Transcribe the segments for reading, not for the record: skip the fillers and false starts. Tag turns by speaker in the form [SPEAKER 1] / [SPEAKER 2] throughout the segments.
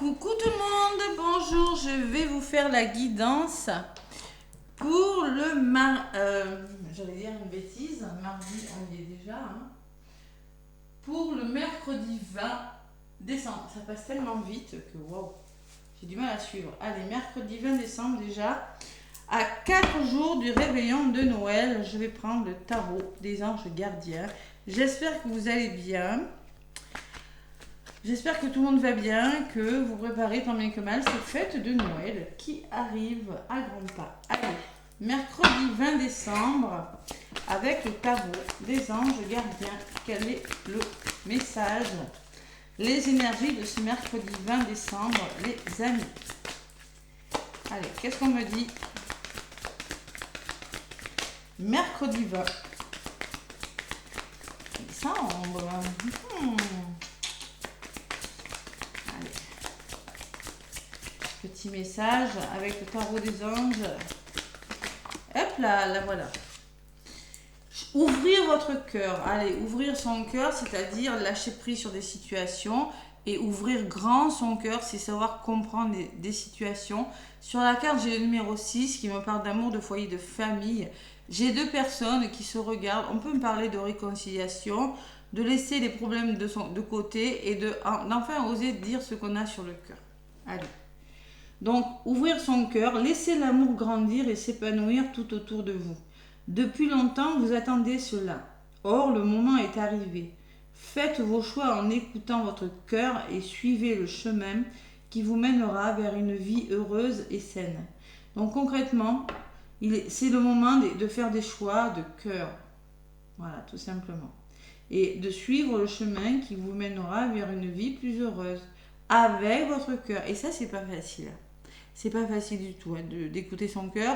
[SPEAKER 1] Coucou tout le monde, bonjour, je vais vous faire la guidance pour le j'allais dire une bêtise, mardi on y est déjà, hein. Pour le mercredi 20 décembre, ça passe tellement vite que waouh, j'ai du mal à suivre. Allez, mercredi 20 décembre déjà, à 4 jours du réveillon de Noël, je vais prendre le tarot des anges gardiens. J'espère que vous allez bien. J'espère que tout le monde va bien, que vous préparez tant bien que mal cette fête de Noël qui arrive à grands pas. Allez, mercredi 20 décembre, avec le tarot des anges gardiens, quel est le message, les énergies de ce mercredi 20 décembre, les amis. Allez, qu'est-ce qu'on me dit? Mercredi 20. Décembre. Petit message avec le tarot des anges. Hop là, la voilà. Ouvrir votre cœur. Allez, ouvrir son cœur, c'est-à-dire lâcher prise sur des situations. Et ouvrir grand son cœur, c'est savoir comprendre des situations. Sur la carte, j'ai le numéro 6 qui me parle d'amour, de foyer, de famille. J'ai deux personnes qui se regardent. On peut me parler de réconciliation, de laisser les problèmes de côté et d'enfin oser dire ce qu'on a sur le cœur. Allez. Donc, ouvrir son cœur, laisser l'amour grandir et s'épanouir tout autour de vous. Depuis longtemps, vous attendez cela. Or, le moment est arrivé. Faites vos choix en écoutant votre cœur et suivez le chemin qui vous mènera vers une vie heureuse et saine. Donc, concrètement, c'est le moment de faire des choix de cœur. Voilà, tout simplement. Et de suivre le chemin qui vous mènera vers une vie plus heureuse avec votre cœur. Et ça, c'est pas facile. C'est pas facile du tout d'écouter son cœur,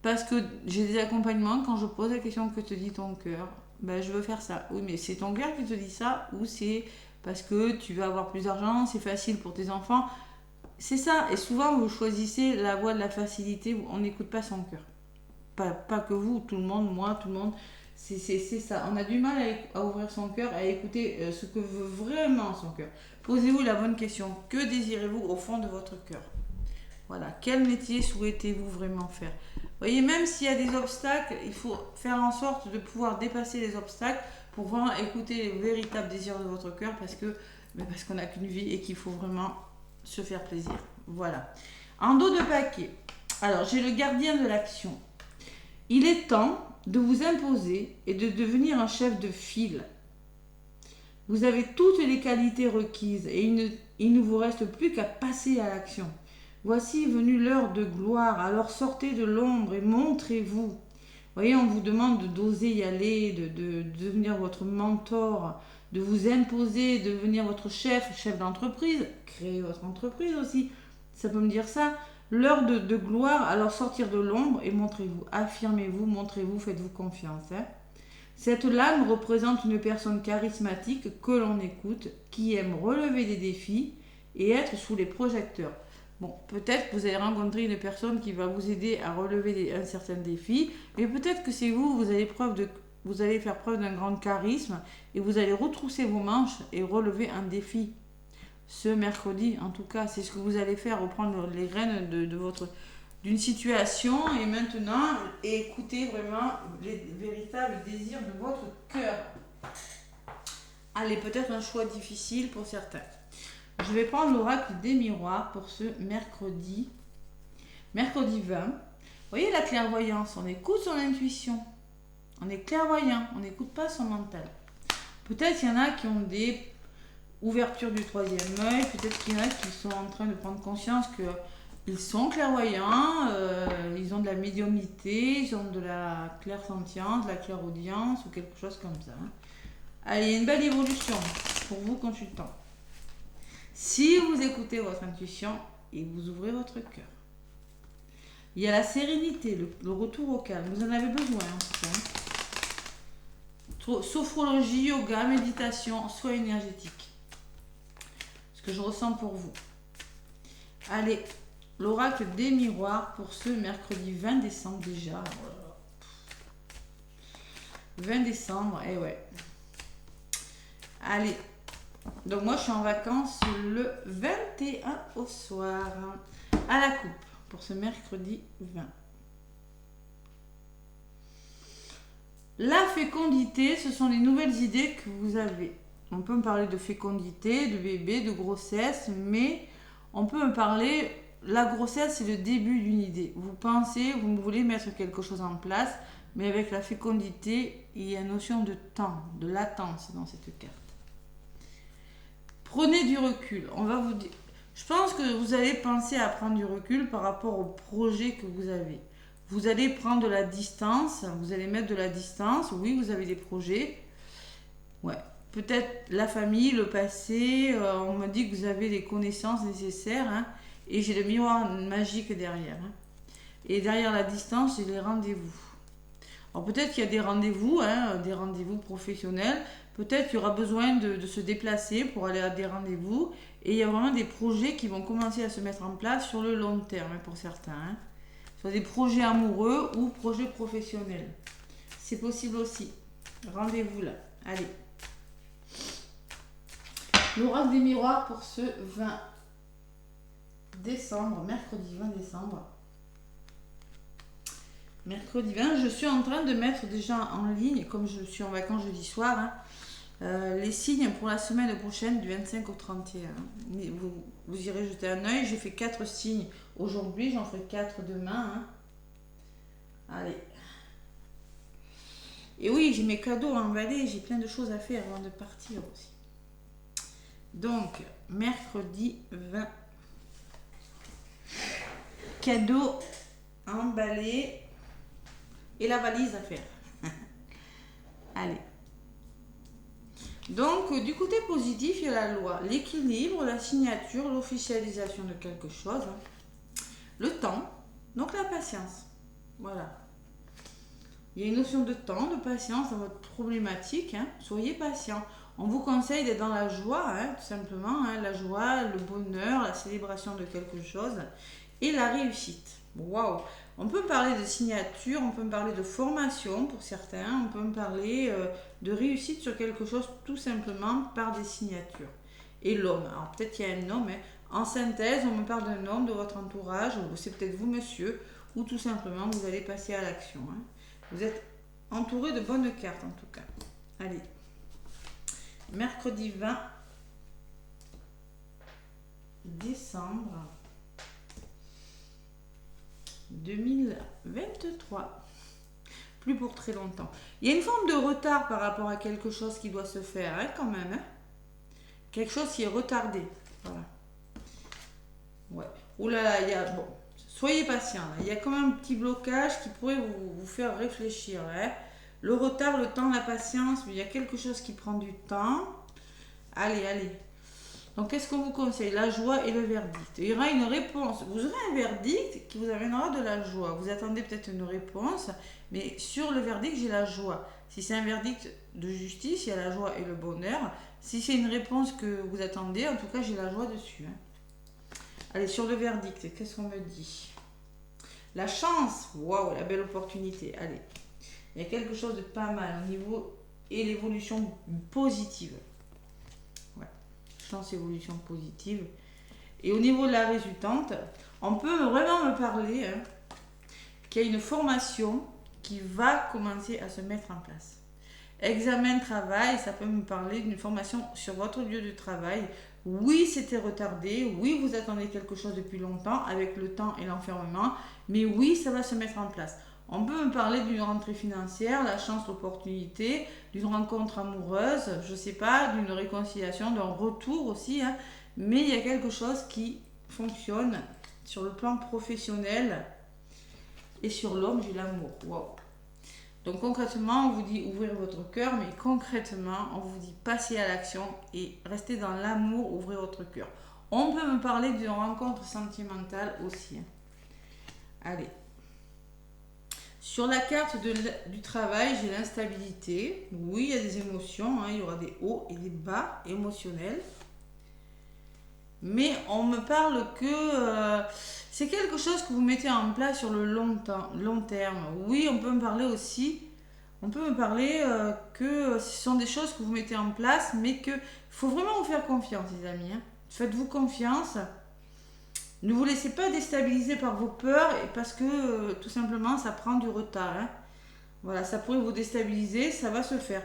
[SPEAKER 1] parce que j'ai des accompagnements, quand je pose la question que te dit ton cœur, ben je veux faire ça. Oui, mais c'est ton cœur qui te dit ça, ou c'est parce que tu veux avoir plus d'argent, c'est facile pour tes enfants. C'est ça. Et souvent vous choisissez la voie de la facilité, on n'écoute pas son cœur. Pas que vous, tout le monde, moi, tout le monde. C'est ça. On a du mal à ouvrir son cœur, à écouter ce que veut vraiment son cœur. Posez-vous la bonne question. Que désirez-vous au fond de votre cœur? Voilà, quel métier souhaitez-vous vraiment faire? Vous voyez, même s'il y a des obstacles, il faut faire en sorte de pouvoir dépasser les obstacles pour vraiment écouter les véritables désirs de votre cœur, parce qu'on n'a qu'une vie et qu'il faut vraiment se faire plaisir. Voilà. En dos de paquet, alors j'ai le gardien de l'action. Il est temps de vous imposer et de devenir un chef de file. Vous avez toutes les qualités requises et il ne vous reste plus qu'à passer à l'action. Voici venue l'heure de gloire, alors sortez de l'ombre et montrez-vous. Vous voyez, on vous demande d'oser y aller, de devenir votre mentor, de vous imposer, de devenir votre chef d'entreprise, créer votre entreprise aussi, ça peut me dire ça. L'heure de gloire, alors sortir de l'ombre et montrez-vous, affirmez-vous, montrez-vous, faites-vous confiance. Cette lame représente une personne charismatique que l'on écoute, qui aime relever des défis et être sous les projecteurs. Bon, peut-être que vous allez rencontrer une personne qui va vous aider à relever un certain défi, mais peut-être que c'est vous allez faire preuve d'un grand charisme et vous allez retrousser vos manches et relever un défi. Ce mercredi, en tout cas, c'est ce que vous allez faire, reprendre les rênes d'une situation et maintenant écouter vraiment les véritables désirs de votre cœur. Allez, peut-être un choix difficile pour certains. Je vais prendre l'oracle des miroirs pour ce mercredi 20. Vous voyez la clairvoyance, on écoute son intuition. On est clairvoyant, on n'écoute pas son mental. Peut-être qu'il y en a qui ont des ouvertures du troisième œil, peut-être qu'il y en a qui sont en train de prendre conscience qu'ils sont clairvoyants, ils ont de la médiumnité, ils ont de la clairsentience, de la clairaudience ou quelque chose comme ça. Allez, une belle évolution pour vous consultants. Si vous écoutez votre intuition et vous ouvrez votre cœur, il y a la sérénité, le retour au calme. Vous en avez besoin en tout cas. Sophrologie, yoga, méditation, soins énergétiques. Ce que je ressens pour vous. Allez, l'oracle des miroirs pour ce mercredi 20 décembre déjà. 20 décembre, et ouais. Allez, Donc moi, je suis en vacances le 21 au soir, à la coupe, pour ce mercredi 20. La fécondité, ce sont les nouvelles idées que vous avez. On peut me parler de fécondité, de bébé, de grossesse, mais on peut me parler... La grossesse, c'est le début d'une idée. Vous pensez, vous voulez mettre quelque chose en place, mais avec la fécondité, il y a une notion de temps, de latence dans cette carte. Prenez du recul. On va vous dire... Je pense que vous allez penser à prendre du recul par rapport au projet que vous avez. Vous allez prendre de la distance, vous allez mettre de la distance. Oui, vous avez des projets. Ouais. Peut-être la famille, le passé. On m'a dit que vous avez les connaissances nécessaires. Hein, et j'ai le miroir magique derrière. Hein. Et derrière la distance, j'ai les rendez-vous. Alors peut-être qu'il y a des rendez-vous, hein, des rendez-vous professionnels. Peut-être qu'il y aura besoin de se déplacer pour aller à des rendez-vous. Et il y a vraiment des projets qui vont commencer à se mettre en place sur le long terme pour certains. Hein. Soit des projets amoureux ou projets professionnels. C'est possible aussi. Rendez-vous là. Allez. L'oracle des miroirs pour ce 20 décembre, mercredi 20 décembre. Mercredi 20, je suis en train de mettre déjà en ligne, comme je suis en vacances jeudi soir, hein, les signes pour la semaine prochaine du 25 au 31. Vous irez jeter un œil. J'ai fait 4 signes aujourd'hui, j'en ferai 4 demain. Hein. Allez. Et oui, j'ai mes cadeaux à emballer, j'ai plein de choses à faire avant de partir aussi. Donc, mercredi 20. Cadeaux à emballer et la valise à faire. Allez. Donc, du côté positif, il y a la loi, l'équilibre, la signature, l'officialisation de quelque chose, hein. Le temps, donc la patience. Voilà. Il y a une notion de temps, de patience dans votre problématique. Hein. Soyez patient. On vous conseille d'être dans la joie, hein, tout simplement. Hein, la joie, le bonheur, la célébration de quelque chose et la réussite. Waouh! On peut parler de signature, on peut me parler de formation pour certains, on peut me parler de réussite sur quelque chose tout simplement par des signatures. Et l'homme, alors peut-être qu'il y a un homme, hein. En synthèse, on me parle d'un homme de votre entourage, ou c'est peut-être vous monsieur, ou tout simplement vous allez passer à l'action. Hein. Vous êtes entouré de bonnes cartes en tout cas. Allez, mercredi 20 décembre 2023. Plus pour très longtemps. Il y a une forme de retard par rapport à quelque chose qui doit se faire, hein, quand même. Hein. Quelque chose qui est retardé. Voilà. Ouais. Ouh là là, il y a... Bon, soyez patient. Là. Il y a quand même un petit blocage qui pourrait vous faire réfléchir. Hein. Le retard, le temps, la patience, mais il y a quelque chose qui prend du temps. Allez, allez. Donc, qu'est-ce qu'on vous conseille? La joie et le verdict. Il y aura une réponse. Vous aurez un verdict qui vous amènera de la joie. Vous attendez peut-être une réponse, mais sur le verdict, j'ai la joie. Si c'est un verdict de justice, il y a la joie et le bonheur. Si c'est une réponse que vous attendez, en tout cas, j'ai la joie dessus. Hein. Allez, sur le verdict, qu'est-ce qu'on me dit? La chance. Waouh, la belle opportunité. Allez. Il y a quelque chose de pas mal au niveau et l'évolution positive. Chance, évolution positive. Et au niveau de la résultante, on peut vraiment me parler hein, qu'il y a une formation qui va commencer à se mettre en place. Examen, travail, ça peut me parler d'une formation sur votre lieu de travail. Oui, c'était retardé. Oui, vous attendez quelque chose depuis longtemps avec le temps et l'enfermement. Mais oui, ça va se mettre en place. On peut me parler d'une rentrée financière, la chance, l'opportunité, d'une rencontre amoureuse, je ne sais pas, d'une réconciliation, d'un retour aussi. Hein. Mais il y a quelque chose qui fonctionne sur le plan professionnel et sur l'homme, j'ai l'amour. Wow. Donc concrètement, on vous dit ouvrir votre cœur, mais concrètement, on vous dit passer à l'action et rester dans l'amour, ouvrir votre cœur. On peut me parler d'une rencontre sentimentale aussi. Hein. Allez. Sur la carte du travail, j'ai l'instabilité. Oui, il y a des émotions. Hein, il y aura des hauts et des bas émotionnels. Mais on me parle que c'est quelque chose que vous mettez en place sur le long terme. Oui, on peut me parler aussi. On peut me parler que ce sont des choses que vous mettez en place, mais qu'il faut vraiment vous faire confiance, les amis. Hein. Faites-vous confiance. Ne vous laissez pas déstabiliser par vos peurs, et parce que tout simplement, ça prend du retard. Hein. Voilà, ça pourrait vous déstabiliser, ça va se faire.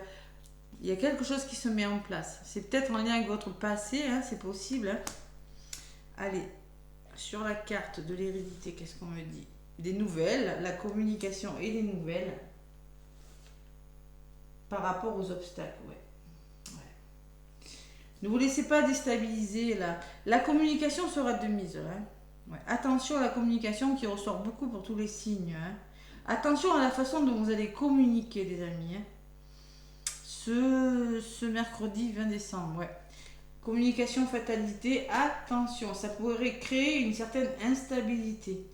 [SPEAKER 1] Il y a quelque chose qui se met en place. C'est peut-être en lien avec votre passé, hein, c'est possible. Hein. Allez, sur la carte de l'hérédité, qu'est-ce qu'on me dit? Des nouvelles, la communication et les nouvelles par rapport aux obstacles. Ouais. Ne vous laissez pas déstabiliser là. La communication sera de mise. Hein. Ouais. Attention à la communication qui ressort beaucoup pour tous les signes. Hein. Attention à la façon dont vous allez communiquer, les amis. Hein. Ce mercredi 20 décembre, ouais. Communication, fatalité, attention, ça pourrait créer une certaine instabilité.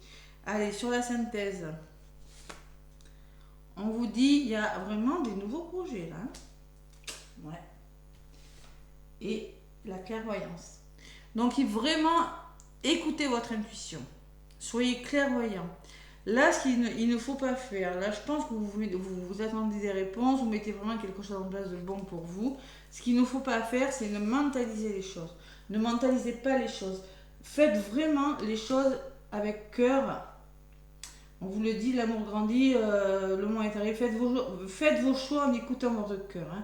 [SPEAKER 1] Allez, sur la synthèse. On vous dit, il y a vraiment des nouveaux projets là. Ouais. Et la clairvoyance. Donc, vraiment, écoutez votre intuition. Soyez clairvoyant. Là, il ne faut pas faire, là je pense que vous attendez des réponses, vous mettez vraiment quelque chose en place de bon pour vous. Ce qu'il ne faut pas faire, c'est ne mentaliser les choses. Ne mentalisez pas les choses. Faites vraiment les choses avec cœur. On vous le dit, l'amour grandit, le moment est arrivé. Faites vos choix en écoutant votre cœur. Hein.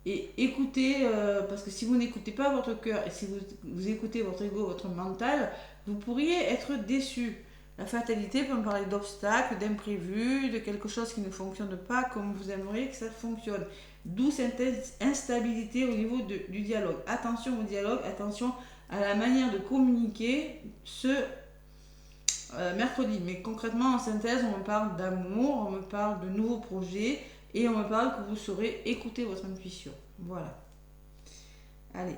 [SPEAKER 1] Et écoutez, parce que si vous n'écoutez pas votre cœur, et si vous écoutez votre ego, votre mental, vous pourriez être déçu. La fatalité peut me parler d'obstacles, d'imprévus, de quelque chose qui ne fonctionne pas comme vous aimeriez que ça fonctionne. D'où cette instabilité au niveau du dialogue. Attention au dialogue, attention à la manière de communiquer ce mercredi. Mais concrètement, en synthèse, on me parle d'amour, on me parle de nouveaux projets et on me parle que vous saurez écouter votre intuition. Voilà. Allez.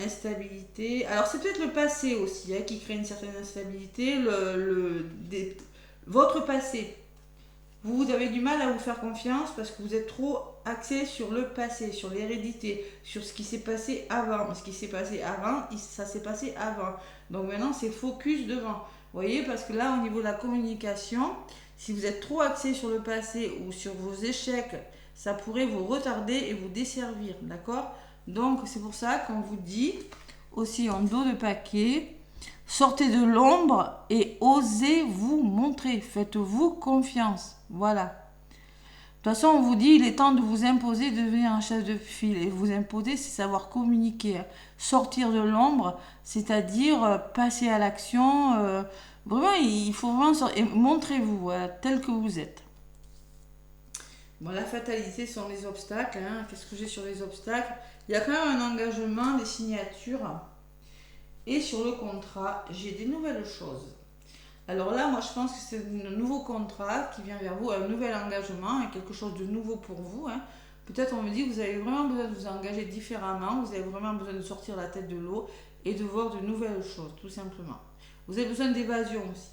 [SPEAKER 1] Instabilité. Alors c'est peut-être le passé aussi hein, qui crée une certaine instabilité. Votre passé. Vous avez du mal à vous faire confiance parce que vous êtes trop axé sur le passé, sur l'hérédité, sur ce qui s'est passé avant. Ce qui s'est passé avant, ça s'est passé avant. Donc maintenant c'est focus devant. Vous voyez, parce que là au niveau de la communication, si vous êtes trop axé sur le passé ou sur vos échecs, ça pourrait vous retarder et vous desservir. D'accord ? Donc, c'est pour ça qu'on vous dit, aussi en dos de paquet, sortez de l'ombre et osez vous montrer. Faites-vous confiance. Voilà. De toute façon, on vous dit, il est temps de vous imposer, de devenir un chef de file. Et vous imposer, c'est savoir communiquer. Sortir de l'ombre, c'est-à-dire passer à l'action. Vraiment, il faut vraiment sortir. Et montrez-vous, voilà, tel que vous êtes. Bon, la fatalité sont les obstacles. Hein. Qu'est-ce que j'ai sur les obstacles? Il y a quand même un engagement, des signatures. Et sur le contrat, j'ai des nouvelles choses. Alors là, moi, je pense que c'est un nouveau contrat qui vient vers vous, un nouvel engagement, quelque chose de nouveau pour vous. Hein. Peut-être on me dit que vous avez vraiment besoin de vous engager différemment, vous avez vraiment besoin de sortir la tête de l'eau et de voir de nouvelles choses, tout simplement. Vous avez besoin d'évasion aussi.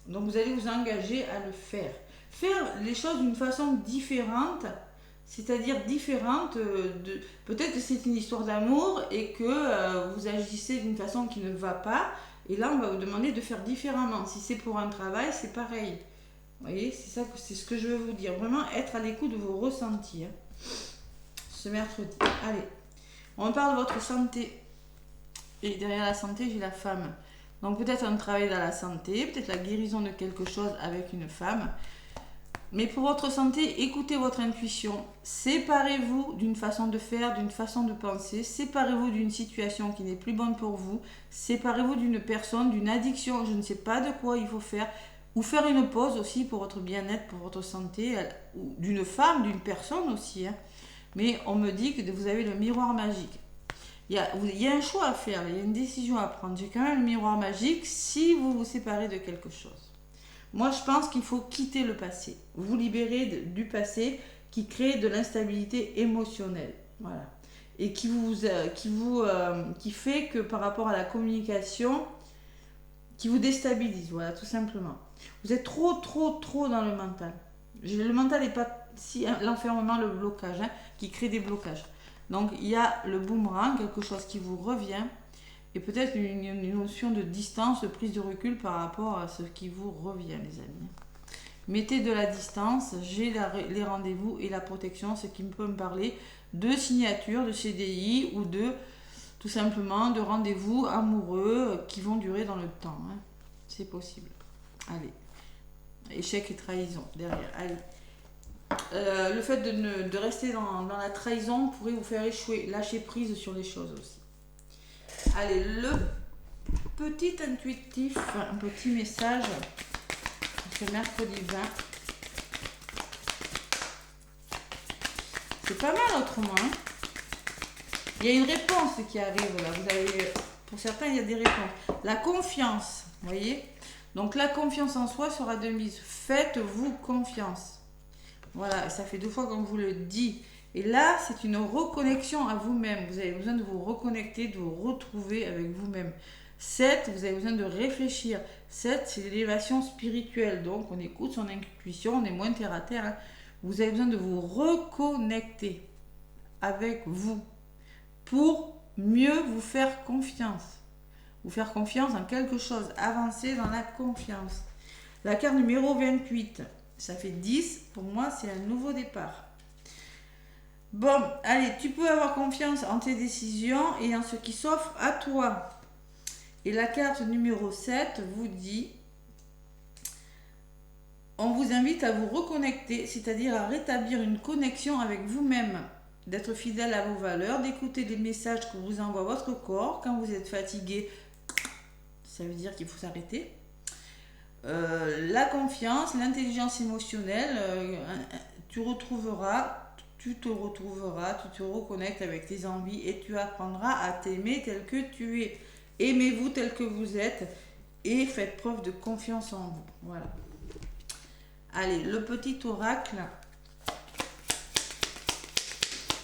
[SPEAKER 1] Donc vous allez vous engager à le faire. Faire les choses d'une façon différente, c'est-à-dire différente de... Peut-être que c'est une histoire d'amour et que vous agissez d'une façon qui ne va pas. Et là, on va vous demander de faire différemment. Si c'est pour un travail, c'est pareil. Vous voyez, c'est ce que je veux vous dire. Vraiment être à l'écoute de vos ressentis. Hein. Ce mercredi. Allez, on parle de votre santé. Et derrière la santé, j'ai la femme. Donc peut-être un travail dans la santé, peut-être la guérison de quelque chose avec une femme. Mais pour votre santé, écoutez votre intuition. Séparez-vous d'une façon de faire, d'une façon de penser. Séparez-vous d'une situation qui n'est plus bonne pour vous. Séparez-vous d'une personne, d'une addiction. Je ne sais pas de quoi il faut faire. Ou faire une pause aussi pour votre bien-être, pour votre santé. Ou d'une femme, d'une personne aussi. Hein. Mais on me dit que vous avez le miroir magique. Il y a un choix à faire, il y a une décision à prendre. J'ai quand même le miroir magique si vous vous séparez de quelque chose. Moi, je pense qu'il faut quitter le passé. Vous libérer du passé qui crée de l'instabilité émotionnelle. Voilà. Et qui fait que par rapport à la communication, qui vous déstabilise. Voilà, tout simplement. Vous êtes trop dans le mental. Le mental n'est pas si l'enfermement, le blocage, hein, qui crée des blocages. Donc, il y a le boomerang, quelque chose qui vous revient. Et peut-être une notion de distance, de prise de recul par rapport à ce qui vous revient, les amis. Mettez de la distance, j'ai les rendez-vous et la protection, ce qui peut me parler de signature, de CDI ou de tout simplement de rendez-vous amoureux qui vont durer dans le temps. Hein. C'est possible. Allez. Échec et trahison derrière. Allez. Le fait de rester dans la trahison pourrait vous faire échouer. Lâcher prise sur les choses aussi. Allez, le petit intuitif, un petit message. Ce mercredi 20. C'est pas mal autrement. Hein. Il y a une réponse qui arrive là. Vous avez, pour certains, il y a des réponses. La confiance, vous voyez. Donc la confiance en soi sera de mise. Faites-vous confiance. Voilà, ça fait 2 fois qu'on vous le dit. Et là, c'est une reconnexion à vous-même. Vous avez besoin de vous reconnecter, de vous retrouver avec vous-même. 7, vous avez besoin de réfléchir. 7, c'est l'élévation spirituelle. Donc, on écoute son intuition, on est moins terre à terre. Hein. Vous avez besoin de vous reconnecter avec vous pour mieux vous faire confiance. Vous faire confiance en quelque chose. Avancer dans la confiance. La carte numéro 28, ça fait 10. Pour moi, c'est un nouveau départ. Bon, allez, tu peux avoir confiance en tes décisions et en ce qui s'offre à toi. Et la carte numéro 7 vous dit, on vous invite à vous reconnecter, c'est-à-dire à rétablir une connexion avec vous-même, d'être fidèle à vos valeurs, d'écouter les messages que vous envoie votre corps. Quand vous êtes fatigué, ça veut dire qu'il faut s'arrêter. La confiance, l'intelligence émotionnelle, tu te retrouveras, tu te reconnectes avec tes envies et tu apprendras à t'aimer tel que tu es. Aimez-vous tel que vous êtes et faites preuve de confiance en vous. Voilà. Allez, le petit oracle.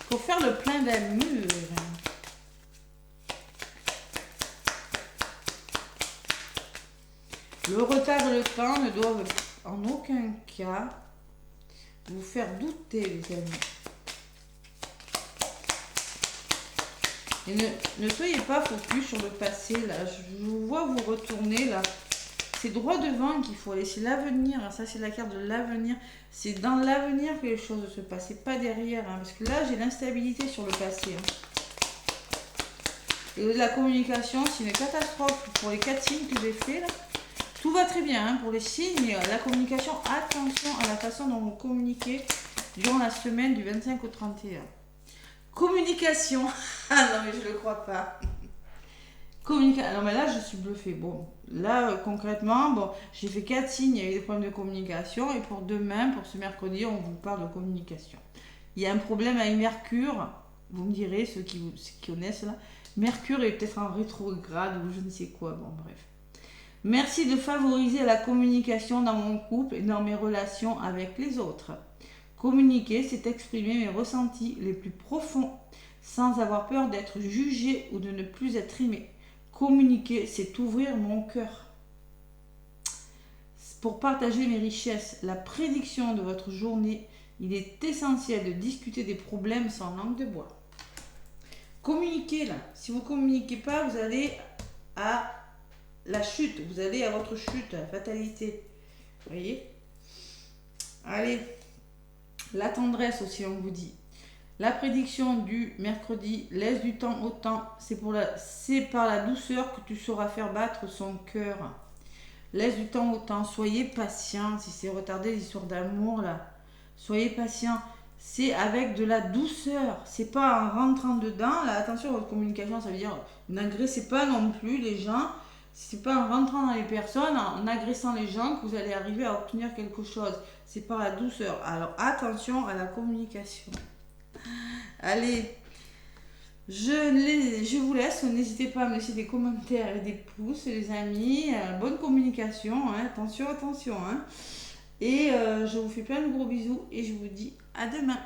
[SPEAKER 1] Pour faire le plein d'amour. Le retard et le temps ne doivent en aucun cas vous faire douter, les amis. Et ne soyez pas focus sur le passé, là. Je vous vois vous retourner, là. C'est droit devant qu'il faut aller. C'est l'avenir. Ça, c'est la carte de l'avenir. C'est dans l'avenir que les choses se passent. C'est pas derrière. Hein, parce que là, j'ai l'instabilité sur le passé. Hein. Et la communication, c'est une catastrophe pour les 4 signes que j'ai fait, là. Tout va très bien. Hein, pour les signes, la communication, attention à la façon dont vous communiquez durant la semaine du 25 au 31. Communication. Ah non, mais je ne le crois pas. Non, mais là, je suis bluffée. Bon, là, concrètement, bon, j'ai fait 4 signes, il y a eu des problèmes de communication. Et pour demain, pour ce mercredi, on vous parle de communication. Il y a un problème avec Mercure. Vous me direz, ceux qui connaissent là. Mercure est peut-être en rétrograde ou je ne sais quoi. Bon, bref. Merci de favoriser la communication dans mon couple et dans mes relations avec les autres. Communiquer, c'est exprimer mes ressentis les plus profonds sans avoir peur d'être jugé ou de ne plus être aimé. Communiquer, c'est ouvrir mon cœur. Pour partager mes richesses, la prédiction de votre journée, il est essentiel de discuter des problèmes sans langue de bois. Communiquez là. Si vous ne communiquez pas, vous allez à la chute. Vous allez à votre chute, à la fatalité. Vous voyez ? Allez. La tendresse aussi, on vous dit. La prédiction du mercredi, laisse du temps au temps. C'est par la douceur que tu sauras faire battre son cœur. Laisse du temps au temps. Soyez patient. Si c'est retardé, les histoires d'amour, là. Soyez patient. C'est avec de la douceur. C'est pas en rentrant dedans. Là, attention, votre communication, ça veut dire n'agressez pas non plus les gens. C'est pas en rentrant dans les personnes, en agressant les gens que vous allez arriver à obtenir quelque chose. C'est par la douceur. Alors attention à la communication. Allez, je vous laisse. N'hésitez pas à me laisser des commentaires et des pouces, les amis. Bonne communication. Hein. Attention. Hein. Et je vous fais plein de gros bisous et je vous dis à demain.